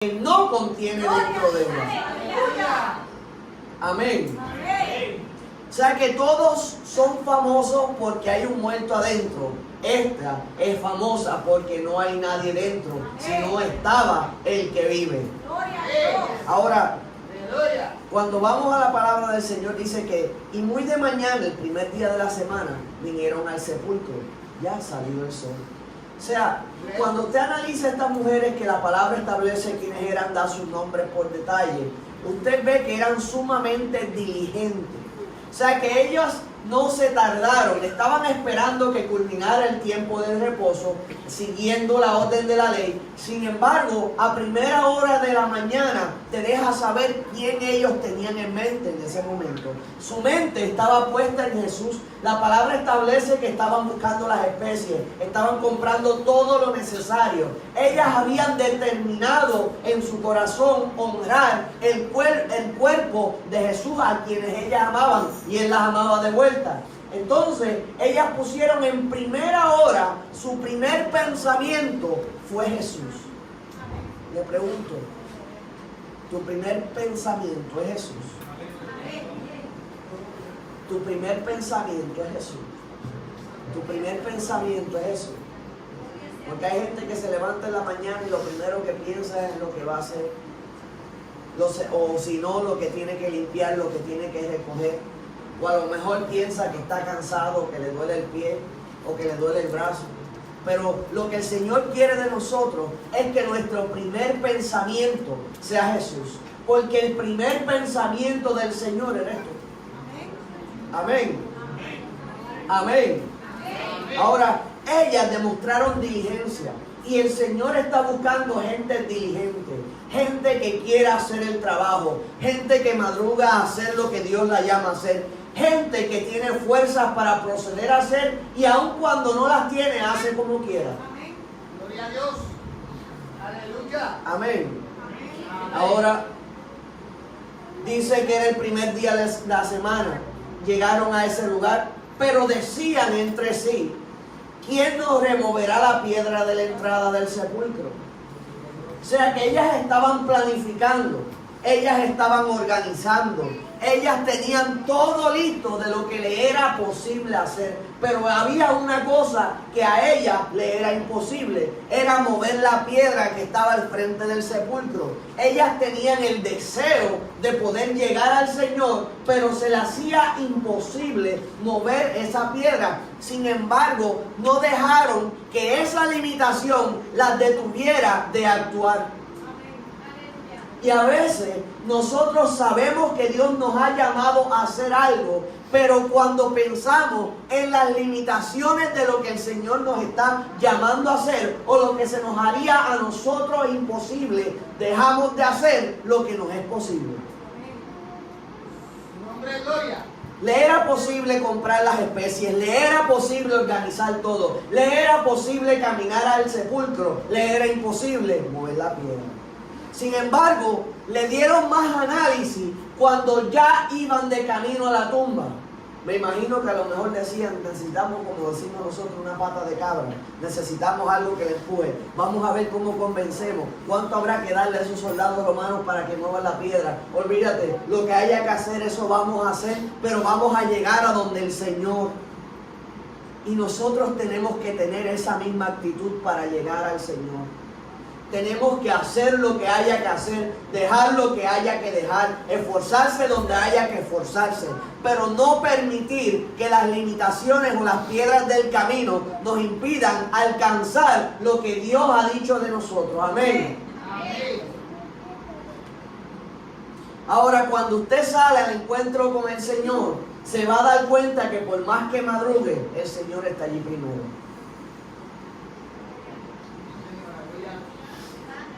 que no contiene dentro de ella. Amén. O sea que todos son famosos porque hay un muerto adentro. Esta es famosa porque no hay nadie dentro, sino estaba el que vive. Ahora, cuando vamos a la palabra del Señor dice que, y muy de mañana, el primer día de la semana, vinieron al sepulcro. Ya ha salido el sol. O sea, cuando usted analiza a estas mujeres que la palabra establece quiénes eran, da sus nombres por detalle, usted ve que eran sumamente diligentes. O sea, que ellas no se tardaron, estaban esperando que culminara el tiempo del reposo, siguiendo la orden de la ley. Sin embargo, a primera hora de la mañana te deja saber quién ellos tenían en mente en ese momento. Su mente estaba puesta en Jesús. La palabra establece que estaban buscando las especies, estaban comprando todo lo necesario. Ellas habían determinado en su corazón honrar el cuerpo de Jesús, a quienes ellas amaban, y Él las amaba de vuelta. Entonces, ellas pusieron en primera hora, su primer pensamiento fue Jesús. Le pregunto, ¿tu primer pensamiento es Jesús? Tu primer pensamiento es Jesús. Tu primer pensamiento es Jesús. Porque hay gente que se levanta en la mañana y lo primero que piensa es lo que va a hacer. O si no, lo que tiene que limpiar, lo que tiene que recoger. O a lo mejor piensa que está cansado, que le duele el pie o que le duele el brazo. Pero lo que el Señor quiere de nosotros es que nuestro primer pensamiento sea Jesús. Porque el primer pensamiento del Señor es esto. Amén. Amén. Ahora, ellas demostraron diligencia. Y el Señor está buscando gente diligente. Gente que quiera hacer el trabajo. Gente que madruga a hacer lo que Dios la llama a hacer. Gente que tiene fuerzas para proceder a hacer. Y aun cuando no las tiene, hace como quiera. Amén. Gloria a Dios. Aleluya. Amén. Ahora, dice que era el primer día de la semana. Llegaron a ese lugar, pero decían entre sí: ¿quién nos removerá la piedra de la entrada del sepulcro? O sea que ellas estaban planificando, ellas estaban organizando, ellas tenían todo listo de lo que le era posible hacer. Pero había una cosa que a ella le era imposible, era mover la piedra que estaba al frente del sepulcro. Ellas tenían el deseo de poder llegar al Señor, pero se le hacía imposible mover esa piedra. Sin embargo, no dejaron que esa limitación las detuviera de actuar. Y a veces nosotros sabemos que Dios nos ha llamado a hacer algo, pero cuando pensamos en las limitaciones de lo que el Señor nos está llamando a hacer, o lo que se nos haría a nosotros imposible, dejamos de hacer lo que nos es posible. Nombre de gloria. Le era posible comprar las especies, le era posible organizar todo, le era posible caminar al sepulcro, le era imposible mover la piedra. Sin embargo, le dieron más análisis cuando ya iban de camino a la tumba. Me imagino que a lo mejor decían: necesitamos, como decimos nosotros, una pata de cabra. Necesitamos algo que le empuje. Vamos a ver cómo convencemos. ¿Cuánto habrá que darle a esos soldados romanos para que muevan la piedra? Olvídate, lo que haya que hacer, eso vamos a hacer. Pero vamos a llegar a donde el Señor. Y nosotros tenemos que tener esa misma actitud para llegar al Señor. Tenemos que hacer lo que haya que hacer, dejar lo que haya que dejar, esforzarse donde haya que esforzarse, pero no permitir que las limitaciones o las piedras del camino nos impidan alcanzar lo que Dios ha dicho de nosotros. Amén. Amén. Ahora, cuando usted sale al encuentro con el Señor, se va a dar cuenta que por más que madrugue, el Señor está allí primero.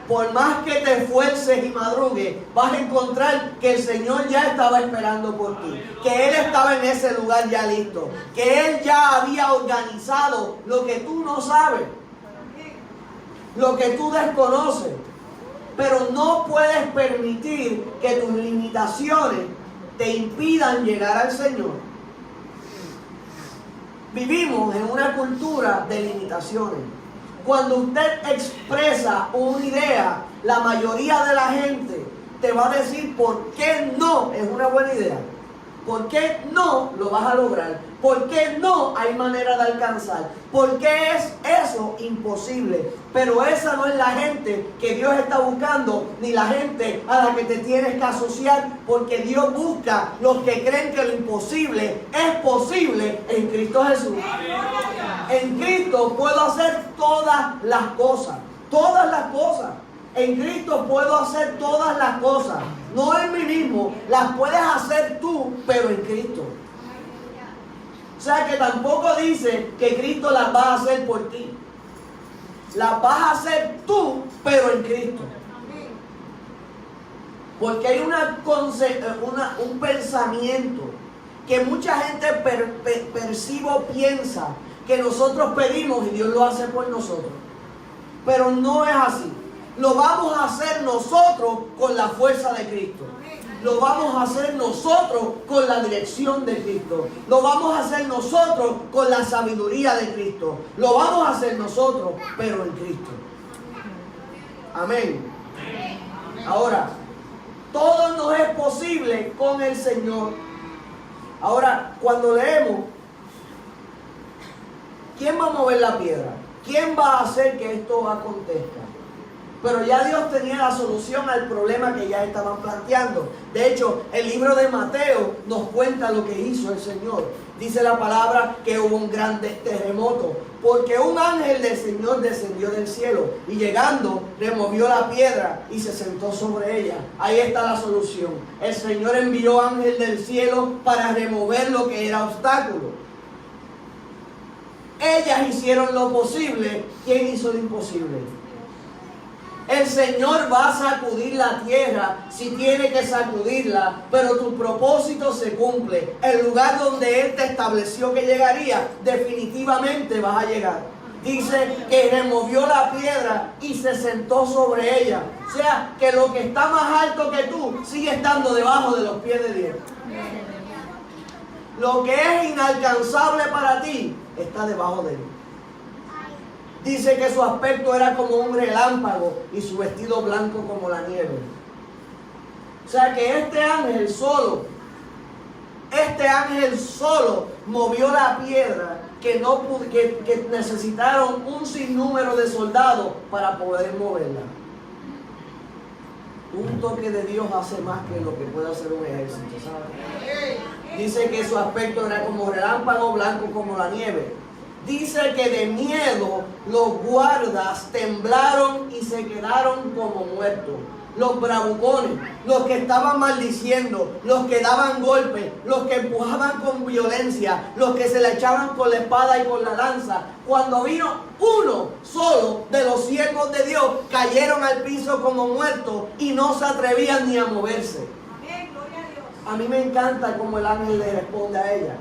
Por más que te esfuerces y madrugues, vas a encontrar que el Señor ya estaba esperando por ti, que Él estaba en ese lugar ya listo, que Él ya había organizado lo que tú no sabes, lo que tú desconoces. Pero no puedes permitir que tus limitaciones te impidan llegar al Señor. Vivimos en una cultura de limitaciones. Cuando usted expresa una idea, la mayoría de la gente te va a decir por qué no es una buena idea. ¿Por qué no lo vas a lograr? ¿Por qué no hay manera de alcanzar? ¿Por qué es eso imposible? Pero esa no es la gente que Dios está buscando, ni la gente a la que te tienes que asociar, porque Dios busca los que creen que lo imposible es posible en Cristo Jesús. En Cristo puedo hacer todas las cosas. Todas las cosas. En Cristo puedo hacer todas las cosas. No en mí mismo, las puedes hacer tú, pero en Cristo. O sea que tampoco dice que Cristo las va a hacer por ti. Las vas a hacer tú, pero en Cristo. Porque hay un pensamiento que mucha gente percibe o piensa que nosotros pedimos y Dios lo hace por nosotros. Pero no es así. Lo vamos a hacer nosotros con la fuerza de Cristo. Lo vamos a hacer nosotros con la dirección de Cristo. Lo vamos a hacer nosotros con la sabiduría de Cristo. Lo vamos a hacer nosotros, pero en Cristo. Amén. Ahora, todo nos es posible con el Señor. Ahora, cuando leemos, ¿quién va a mover la piedra? ¿Quién va a hacer que esto acontezca? Pero ya Dios tenía la solución al problema que ya estaban planteando. De hecho, el libro de Mateo nos cuenta lo que hizo el Señor. Dice la palabra que hubo un gran terremoto, porque un ángel del Señor descendió del cielo y llegando removió la piedra y se sentó sobre ella. Ahí está la solución. El Señor envió ángel del cielo para remover lo que era obstáculo. Ellas hicieron lo posible. ¿Quién hizo lo imposible? El Señor va a sacudir la tierra si tiene que sacudirla, pero tu propósito se cumple. El lugar donde Él te estableció que llegaría, definitivamente vas a llegar. Dice que removió la piedra y se sentó sobre ella. O sea, que lo que está más alto que tú sigue estando debajo de los pies de Dios. Lo que es inalcanzable para ti está debajo de Él. Dice que su aspecto era como un relámpago y su vestido blanco como la nieve. O sea que este ángel solo movió la piedra que necesitaron un sinnúmero de soldados para poder moverla. Un toque de Dios hace más que lo que puede hacer un ejército, ¿sabes? Dice que su aspecto era como relámpago, blanco como la nieve. Dice que de miedo los guardas temblaron y se quedaron como muertos. Los bravucones, los que estaban maldiciendo, los que daban golpes, los que empujaban con violencia, los que se le echaban con la espada y con la lanza. Cuando vino uno solo de los siervos de Dios, cayeron al piso como muertos y no se atrevían ni a moverse. Amén, gloria a Dios. A mí me encanta cómo el ángel le responde a ella.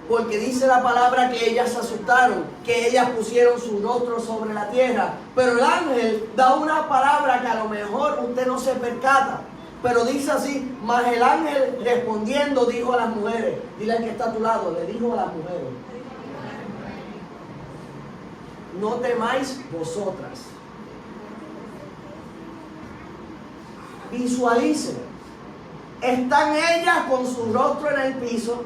Porque dice la palabra que ellas se asustaron, que ellas pusieron su rostro sobre la tierra. Pero el ángel da una palabra que a lo mejor usted no se percata. Pero dice así: mas el ángel respondiendo dijo a las mujeres. Dile al que está a tu lado, le dijo a las mujeres: no temáis vosotras. Visualicen. Están ellas con su rostro en el piso,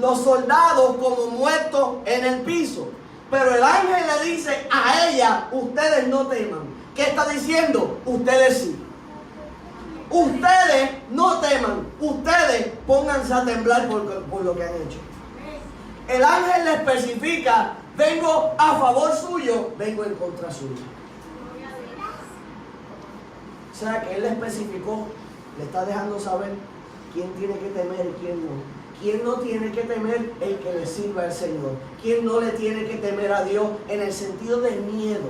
los soldados como muertos en el piso. Pero el ángel le dice a ella: ustedes no teman. ¿Qué está diciendo? Ustedes sí. Ustedes no teman. Ustedes pónganse a temblar por lo que han hecho. El ángel le especifica: vengo a favor suyo, vengo en contra suyo. O sea que él le especificó, le está dejando saber quién tiene que temer y quién no. ¿Quién no tiene que temer? El que le sirva al Señor. ¿Quién no le tiene que temer a Dios en el sentido de miedo?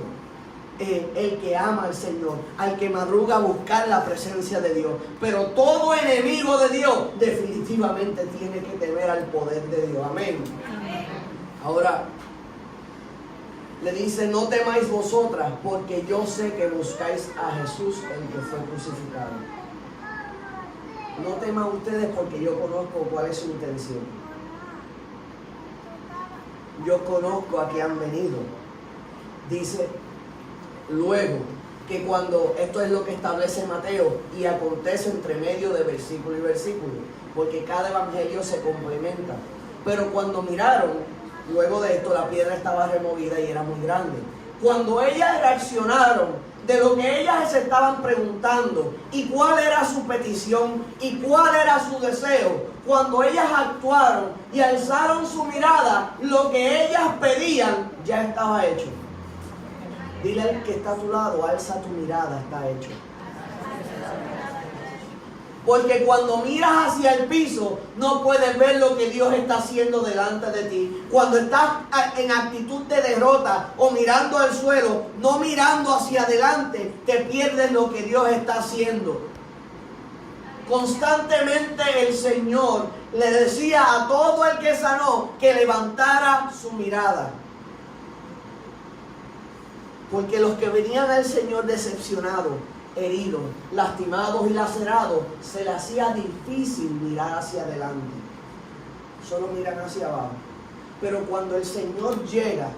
El que ama al Señor, al que madruga a buscar la presencia de Dios. Pero todo enemigo de Dios definitivamente tiene que temer al poder de Dios. Amén. Ahora le dice: no temáis vosotras, porque yo sé que buscáis a Jesús, el que fue crucificado. No teman ustedes, porque yo conozco cuál es su intención. Yo conozco a qué han venido. Dice luego que cuando, esto es lo que establece Mateo, y acontece entre medio de versículo y versículo, porque cada evangelio se complementa. Pero cuando miraron, luego de esto la piedra estaba removida y era muy grande. Cuando ellas reaccionaron de lo que ellas se estaban preguntando y cuál era su petición y cuál era su deseo, cuando ellas actuaron y alzaron su mirada, lo que ellas pedían ya estaba hecho. Dile al que está a tu lado, alza tu mirada, está hecho. Porque cuando miras hacia el piso, no puedes ver lo que Dios está haciendo delante de ti. Cuando estás en actitud de derrota o mirando al suelo, no mirando hacia adelante, te pierdes lo que Dios está haciendo. Constantemente el Señor le decía a todo el que sanó que levantara su mirada. Porque los que venían al Señor decepcionados, heridos, lastimados y lacerados, se les hacía difícil mirar hacia adelante. Solo miran hacia abajo. Pero cuando el Señor llega,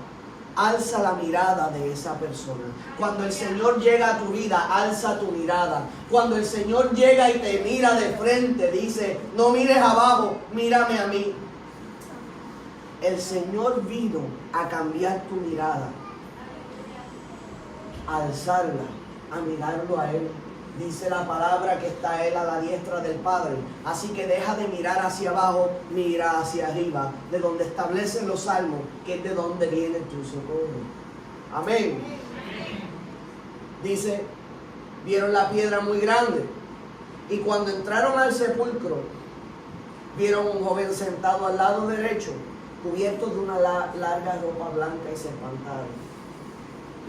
alza la mirada de esa persona. Cuando el Señor llega a tu vida, alza tu mirada. Cuando el Señor llega y te mira de frente, dice, no mires abajo, mírame a mí. El Señor vino a cambiar tu mirada, a alzarla, a mirarlo a Él. Dice la palabra que está Él a la diestra del Padre. Así que deja de mirar hacia abajo, mira hacia arriba, de donde establecen los salmos, que es de donde viene tu socorro. Amén. Dice, vieron la piedra muy grande, y cuando entraron al sepulcro, vieron un joven sentado al lado derecho, cubierto de una larga ropa blanca, y se espantaron.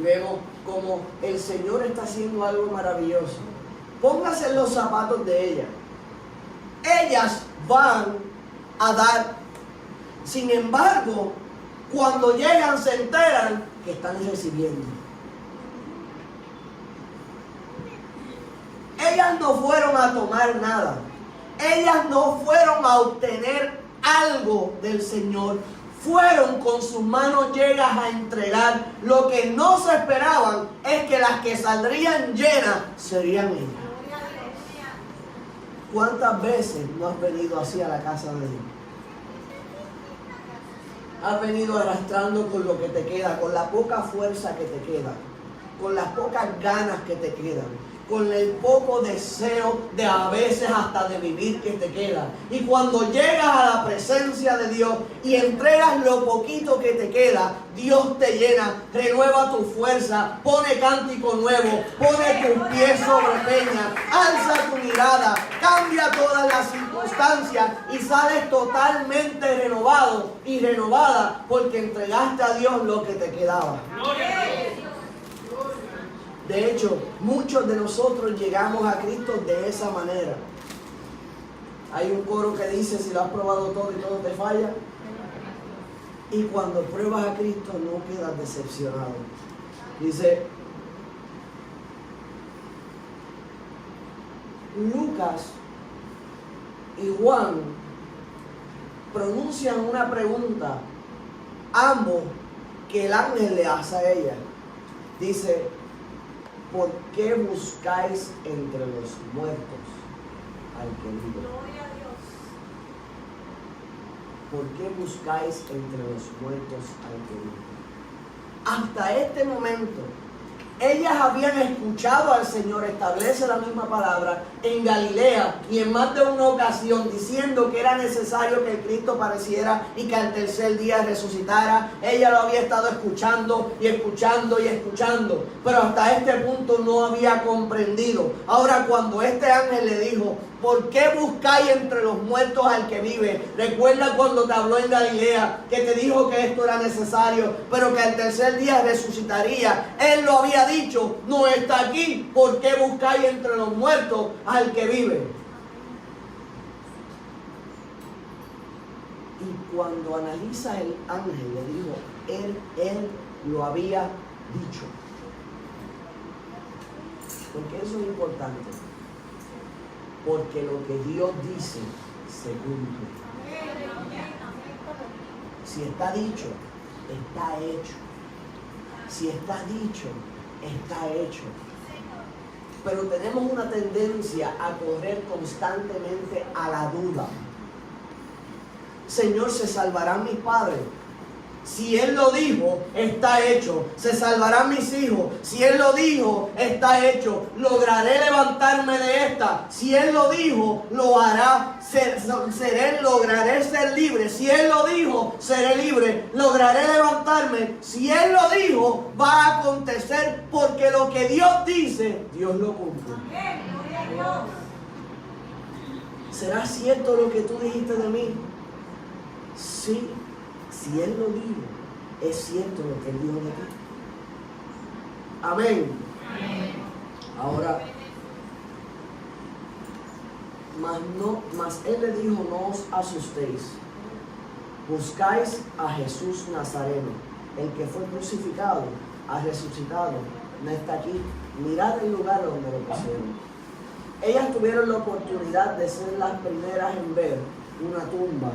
Luego, como el Señor está haciendo algo maravilloso, póngase en los zapatos de ellas. Ellas van a dar. Sin embargo, cuando llegan se enteran que están recibiendo. Ellas no fueron a tomar nada. Ellas no fueron a obtener algo del Señor. Fueron con sus manos llenas a entregar. Lo que no se esperaban es que las que saldrían llenas serían ellas. ¿Cuántas veces no has venido así a la casa de Dios? Has venido arrastrando con lo que te queda, con la poca fuerza que te queda, con las pocas ganas que te quedan, con el poco deseo de a veces hasta de vivir que te queda. Y cuando llegas a la presencia de Dios y entregas lo poquito que te queda, Dios te llena, renueva tu fuerza, pone cántico nuevo, pone tus pies sobre peña, alza tu mirada, cambia todas las circunstancias y sales totalmente renovado y renovada porque entregaste a Dios lo que te quedaba. De hecho, muchos de nosotros llegamos a Cristo de esa manera. Hay un coro que dice, si lo has probado todo y todo te falla. Y cuando pruebas a Cristo no quedas decepcionado. Dice, Lucas y Juan pronuncian una pregunta, ambos, que el ángel le hace a ella. Dice, ¿por qué buscáis entre los muertos al que vive? Gloria a Dios. ¿Por qué buscáis entre los muertos al que vive? Hasta este momento, ellas habían escuchado al Señor, establece la misma palabra, en Galilea y en más de una ocasión, diciendo que era necesario que el Cristo pareciera y que al tercer día resucitara. Ella lo había estado escuchando y escuchando y escuchando, pero hasta este punto no había comprendido. Ahora, cuando este ángel le dijo, ¿por qué buscáis entre los muertos al que vive? Recuerda cuando te habló en Galilea, que te dijo que esto era necesario, pero que al tercer día resucitaría. Él lo había dicho, no está aquí. ¿Por qué buscáis entre los muertos al que vive? Y cuando analiza el ángel, le dijo, él lo había dicho. Porque eso es importante. Porque lo que Dios dice se cumple. Si está dicho, está hecho. Si está dicho, está hecho. Pero tenemos una tendencia a correr constantemente a la duda. Señor, ¿se salvarán mis padres? Si Él lo dijo, está hecho. Se salvarán mis hijos. Si Él lo dijo, está hecho. Lograré levantarme de esta. Si Él lo dijo, lo hará. Lograré ser libre. Si Él lo dijo, seré libre. Lograré levantarme. Si Él lo dijo, va a acontecer, porque lo que Dios dice, Dios lo cumple. ¿Será cierto lo que tú dijiste de mí? Sí. Si Él lo dijo, es cierto lo que Él dijo de ti. Amén. Amén. Ahora, mas Él le dijo, no os asustéis. Buscáis a Jesús Nazareno, el que fue crucificado, ha resucitado, no está aquí. Mirad el lugar donde lo pusieron. Ellas tuvieron la oportunidad de ser las primeras en ver una tumba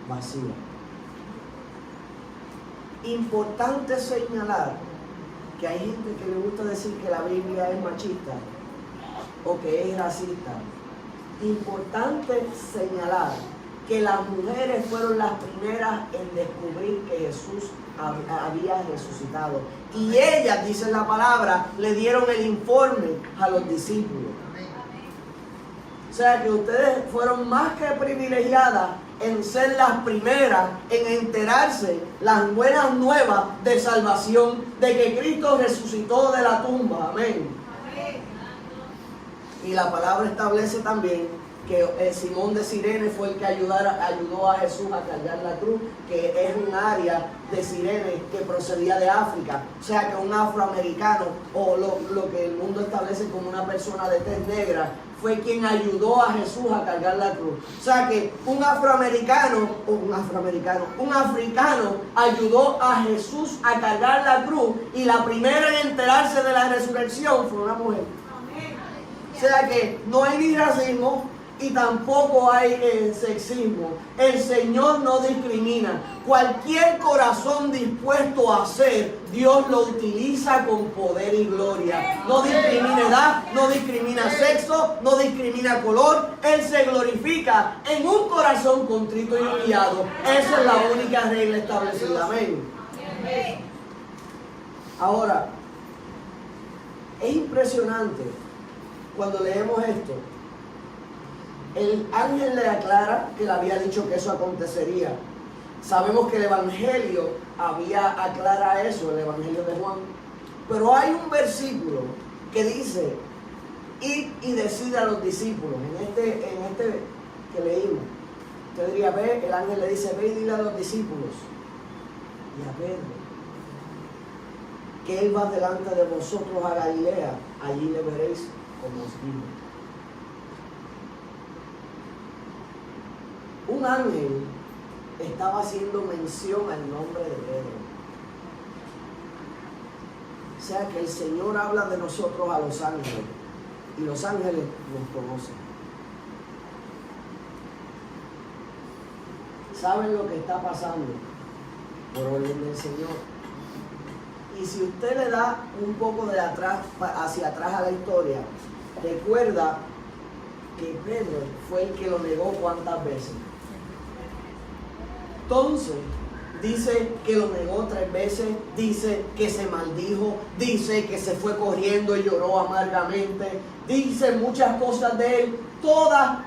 vacía. Importante señalar que hay gente que le gusta decir que la Biblia es machista o que es racista. Importante señalar que las mujeres fueron las primeras en descubrir que Jesús había resucitado. Y ellas, dice la palabra, le dieron el informe a los discípulos. O sea que ustedes fueron más que privilegiadas en ser las primeras en enterarse las buenas nuevas de salvación, de que Cristo resucitó de la tumba. Amén. Y la palabra establece también que Simón de Cirene fue el que ayudó a Jesús a cargar la cruz, que es un área de Cirene que procedía de África. O sea que un afroamericano, o lo que el mundo establece como una persona de tez negra, fue quien ayudó a Jesús a cargar la cruz. O sea que un africano ayudó a Jesús a cargar la cruz, y la primera en enterarse de la resurrección fue una mujer. O sea que no hay ni racismo y tampoco hay sexismo. El Señor no discrimina. Cualquier corazón dispuesto a hacer, Dios lo utiliza con poder y gloria. No discrimina edad, no discrimina sexo, no discrimina color. Él se glorifica en un corazón contrito y humillado. Esa es la única regla establecida. Amén. Ahora, es impresionante cuando leemos esto. El ángel le aclara que le había dicho que eso acontecería. Sabemos que el Evangelio aclara eso, el Evangelio de Juan. Pero hay un versículo que dice, id y decid a los discípulos. En este que leímos, usted diría, ve, el ángel le dice, ve y dile a los discípulos y a Pedro que Él va delante de vosotros a Galilea, allí le veréis como os digo. Un ángel estaba haciendo mención al nombre de Pedro. O sea que el Señor habla de nosotros a los ángeles, y los ángeles nos conocen. ¿Saben lo que está pasando? Por orden del Señor. Y si usted le da un poco de atrás hacia atrás a la historia, recuerda que Pedro fue el que lo negó cuántas veces. Entonces, dice que lo negó 3 veces, dice que se maldijo, dice que se fue corriendo y lloró amargamente, dice muchas cosas de él, todas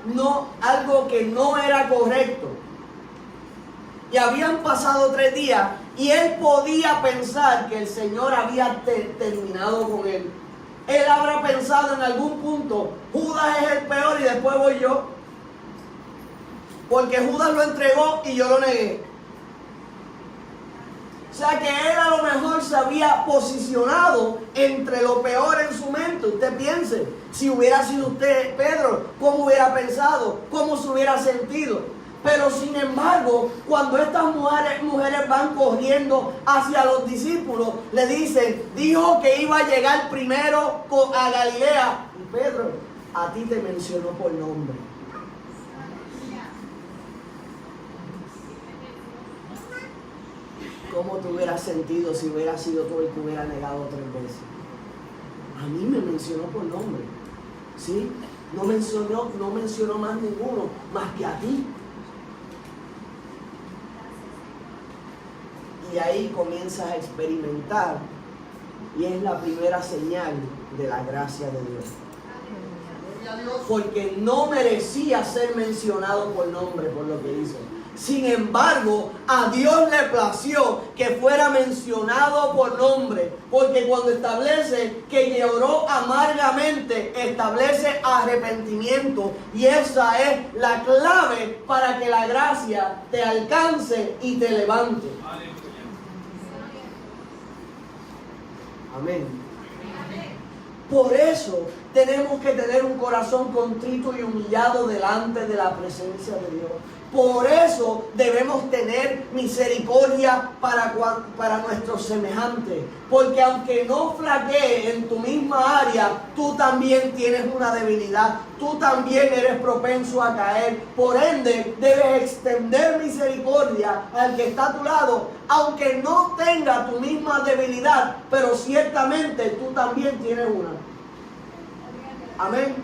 algo que no era correcto. Y habían pasado 3 días y él podía pensar que el Señor había terminado con él. Él habrá pensado en algún punto, Judas es el peor y después voy yo. Porque Judas lo entregó y yo lo negué. O sea que él a lo mejor se había posicionado entre lo peor en su mente. Usted piense, si hubiera sido usted, Pedro, ¿cómo hubiera pensado? ¿Cómo se hubiera sentido? Pero sin embargo, cuando estas mujeres van corriendo hacia los discípulos, le dicen, dijo que iba a llegar primero a Galilea. Y Pedro, a ti te mencionó por nombre. ¿Cómo te hubieras sentido si hubiera sido tú el que hubiera negado 3 veces? A mí me mencionó por nombre. ¿Sí? No mencionó más ninguno, más que a ti. Y ahí comienzas a experimentar, y es la primera señal de la gracia de Dios. Porque no merecía ser mencionado por nombre por lo que hizo. Sin embargo, a Dios le plació que fuera mencionado por nombre, porque cuando establece que lloró amargamente, establece arrepentimiento, y esa es la clave para que la gracia te alcance y te levante. Amén. Por eso tenemos que tener un corazón contrito y humillado delante de la presencia de Dios. Por eso debemos tener misericordia para nuestros semejantes. Porque aunque no flaquee en tu misma área, tú también tienes una debilidad. Tú también eres propenso a caer. Por ende, debes extender misericordia al que está a tu lado, aunque no tenga tu misma debilidad, pero ciertamente tú también tienes una. Amén.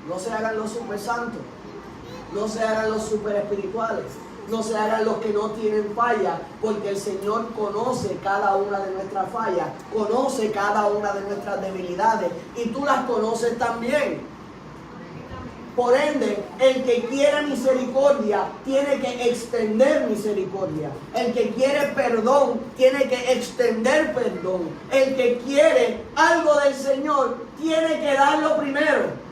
No se hagan los super santos. No se hagan los super espirituales. No se hagan los que no tienen falla, porque el Señor conoce cada una de nuestras fallas, conoce cada una de nuestras debilidades, y tú las conoces también. Por ende, el que quiere misericordia tiene que extender misericordia. El que quiere perdón tiene que extender perdón. El que quiere algo del Señor tiene que darlo primero.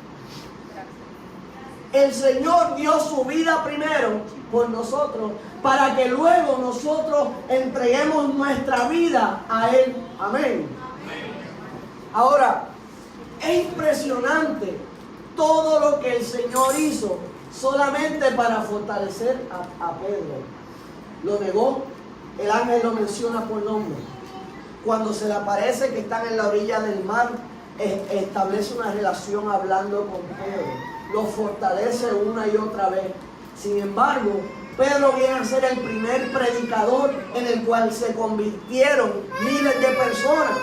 El Señor dio su vida primero por nosotros, para que luego nosotros entreguemos nuestra vida a Él. Amén. Ahora, es impresionante todo lo que el Señor hizo solamente para fortalecer a Pedro. Lo negó, el ángel lo menciona por nombre. Cuando se le aparece que están en la orilla del mar, establece una relación hablando con Pedro. Lo fortalece una y otra vez. Sin embargo, Pedro viene a ser el primer predicador en el cual se convirtieron miles de personas.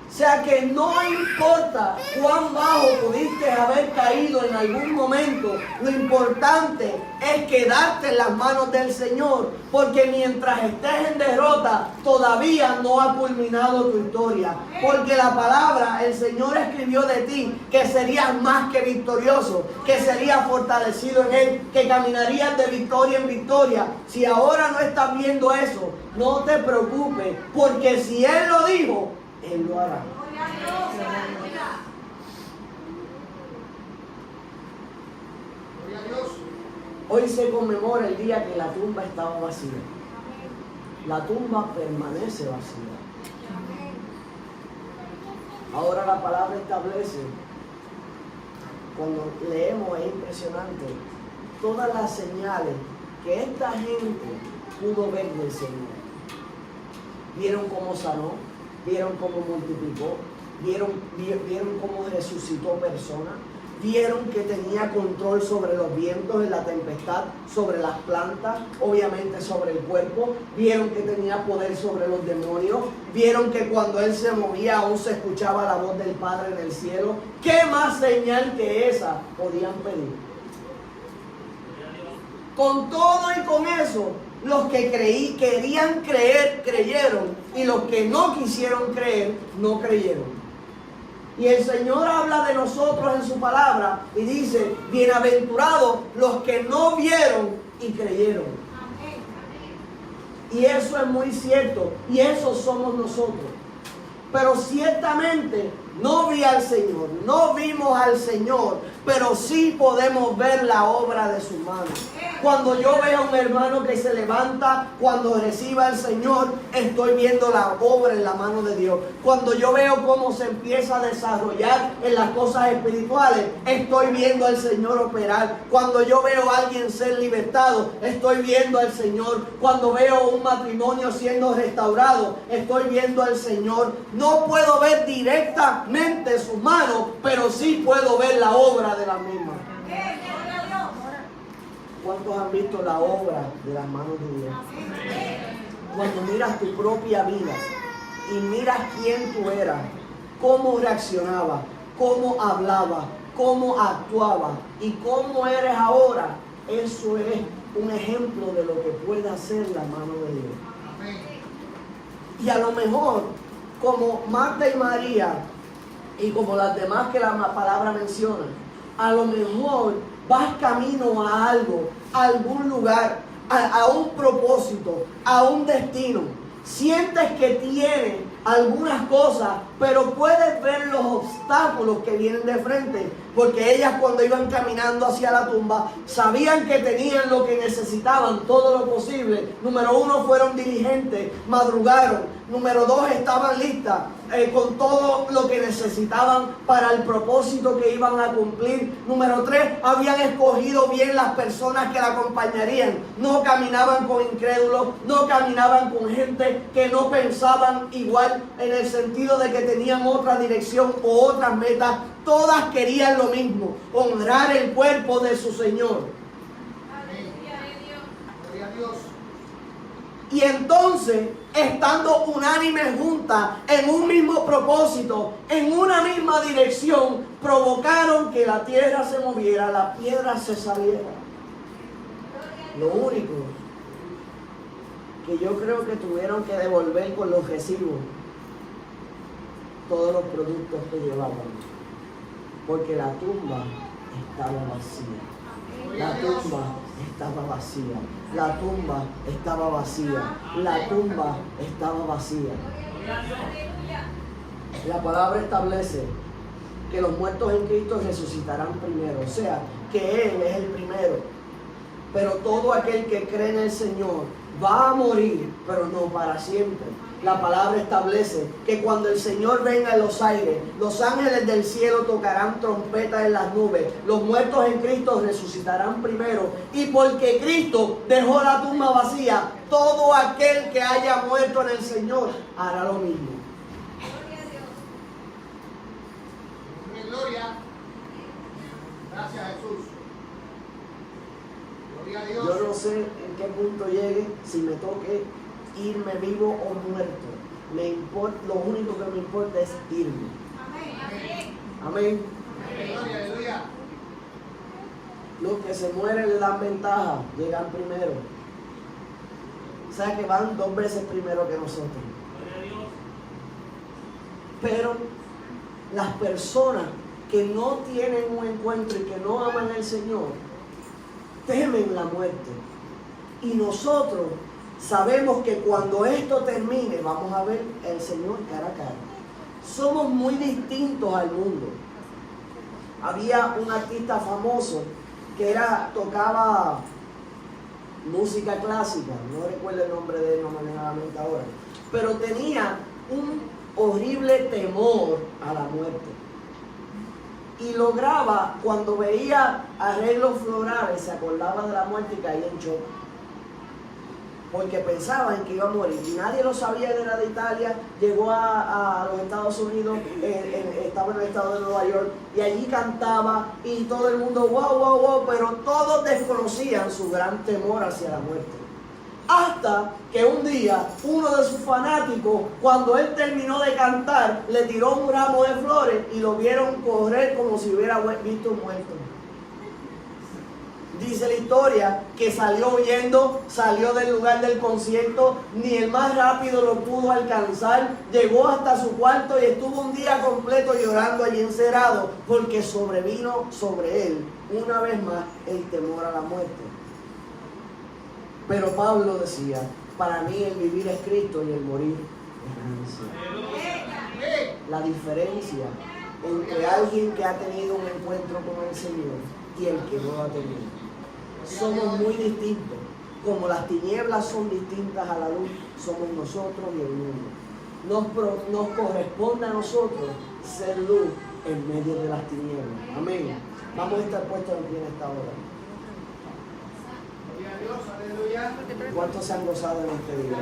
O sea que no importa cuán bajo pudiste haber caído en algún momento, lo importante es quedarte en las manos del Señor, porque mientras estés en derrota, todavía no ha culminado tu historia. Porque la palabra, el Señor escribió de ti que serías más que victorioso, que serías fortalecido en Él, que caminarías de victoria en victoria. Si ahora no estás viendo eso, no te preocupes, porque si Él lo dijo, Él lo hará. Hoy se conmemora el día que la tumba estaba vacía. La tumba permanece vacía. Ahora la palabra establece, cuando leemos, es impresionante, todas las señales que esta gente pudo ver del Señor. Vieron cómo sanó, vieron cómo multiplicó, vieron cómo resucitó personas, vieron que tenía control sobre los vientos en la tempestad, sobre las plantas, obviamente sobre el cuerpo, vieron que tenía poder sobre los demonios, vieron que cuando Él se movía aún se escuchaba la voz del Padre en el cielo. ¿Qué más señal que esa podían pedir? Con todo y con eso, los que querían creer, creyeron, y los que no quisieron creer, no creyeron. Y el Señor habla de nosotros en su palabra y dice: bienaventurados los que no vieron y creyeron. Y eso es muy cierto, y eso somos nosotros. Pero ciertamente no vi al Señor, no vimos al Señor, pero sí podemos ver la obra de su mano. Cuando yo veo a un hermano que se levanta, cuando reciba al Señor, estoy viendo la obra en la mano de Dios. Cuando yo veo cómo se empieza a desarrollar en las cosas espirituales, estoy viendo al Señor operar. Cuando yo veo a alguien ser libertado, estoy viendo al Señor. Cuando veo un matrimonio siendo restaurado, estoy viendo al Señor. No puedo ver directamente sus manos, pero sí puedo ver la obra de la misma. ¿Cuántos han visto la obra de las manos de Dios? Cuando miras tu propia vida, y miras quién tú eras, cómo reaccionabas, cómo hablabas, cómo actuabas y cómo eres ahora, eso es un ejemplo de lo que puede hacer la mano de Dios. Amén. Y a lo mejor, como Marta y María, y como las demás que la palabra menciona, a lo mejor vas camino a algo, a algún lugar, a un propósito, a un destino. Sientes que tienes algunas cosas, pero puedes ver los obstáculos que vienen de frente, porque ellas cuando iban caminando hacia la tumba sabían que tenían lo que necesitaban, todo lo posible. Número 1, fueron diligentes, madrugaron. Número 2, estaban listas con todo lo que necesitaban para el propósito que iban a cumplir. Número 3, habían escogido bien las personas que la acompañarían. No caminaban con incrédulos, no caminaban con gente que no pensaban igual, en el sentido de que tenían otra dirección o otras metas. Todas querían lo mismo, honrar el cuerpo de su Señor. Gloria a Dios. Y entonces, estando unánimes juntas, en un mismo propósito, en una misma dirección, provocaron que la tierra se moviera, la piedra se saliera. Lo único que yo creo que tuvieron que devolver con los recibos todos los productos que llevaban, porque la tumba estaba vacía. La tumba estaba vacía. La tumba estaba vacía. La tumba estaba vacía. La palabra establece que los muertos en Cristo resucitarán primero, o sea, que Él es el primero. Pero todo aquel que cree en el Señor va a morir, pero no para siempre. La palabra establece que cuando el Señor venga en los aires, los ángeles del cielo tocarán trompetas en las nubes. Los muertos en Cristo resucitarán primero. Y porque Cristo dejó la tumba vacía, todo aquel que haya muerto en el Señor hará lo mismo. Gloria. Gracias, Jesús. Gloria a Dios. Yo no sé en qué punto llegue, si me toque irme vivo o muerto. Lo único que me importa es irme. Amén. Gloria, aleluya. Los que se mueren le dan ventaja, llegan primero. O sea que van 2 veces primero que nosotros. Pero las personas que no tienen un encuentro y que no aman al Señor, temen la muerte. Y nosotros sabemos que cuando esto termine, vamos a ver al Señor cara a cara. Somos muy distintos al mundo. Había un artista famoso que tocaba música clásica, no recuerdo el nombre de él, no me viene a la mente ahora, pero tenía un horrible temor a la muerte. Y lograba, cuando veía arreglos florales, se acordaba de la muerte y caía en shock. Porque pensaban que iba a morir. Y nadie lo sabía, él era de Italia, llegó a los Estados Unidos, estaba en el estado de Nueva York, y allí cantaba, y todo el mundo, wow, wow, wow, pero todos desconocían su gran temor hacia la muerte. Hasta que un día, uno de sus fanáticos, cuando él terminó de cantar, le tiró un ramo de flores y lo vieron correr como si hubiera visto muerto. Dice la historia que salió huyendo, salió del lugar del concierto, ni el más rápido lo pudo alcanzar, llegó hasta su cuarto y estuvo un día completo llorando allí encerrado, porque sobrevino sobre él, una vez más, el temor a la muerte. Pero Pablo decía, para mí el vivir es Cristo y el morir es ganancia. La diferencia entre alguien que ha tenido un encuentro con el Señor y el que no lo ha tenido. Somos muy distintos. Como las tinieblas son distintas a la luz, somos nosotros y el mundo. Nos corresponde a nosotros ser luz en medio de las tinieblas. Amén. Vamos a estar puestos en pie en esta hora. Gloria a Dios, aleluya. ¿Cuántos se han gozado en este día?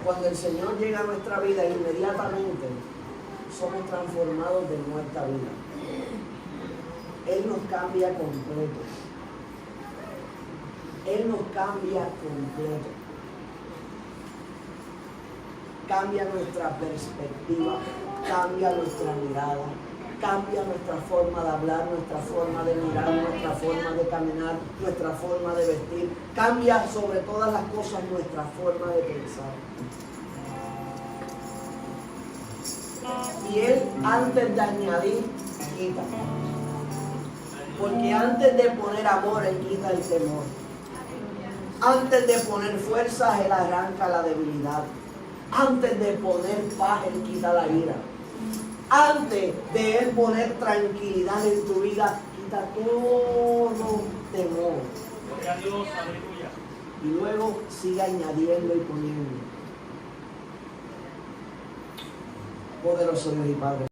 Cuando el Señor llega a nuestra vida, inmediatamente somos transformados de muerta a vida. Él nos cambia completo. Él nos cambia completo. Cambia nuestra perspectiva, cambia nuestra mirada, cambia nuestra forma de hablar, nuestra forma de mirar, nuestra forma de caminar, nuestra forma de vestir. Cambia sobre todas las cosas nuestra forma de pensar. Y Él, antes de añadir, quita. Porque antes de poner amor, Él quita el temor. Antes de poner fuerzas, Él arranca la debilidad. Antes de poner paz, Él quita la ira. Antes de Él poner tranquilidad en tu vida, quita todo temor. Gloria a Dios, aleluya. Y luego sigue añadiendo y poniendo. Poderoso Dios y Padre.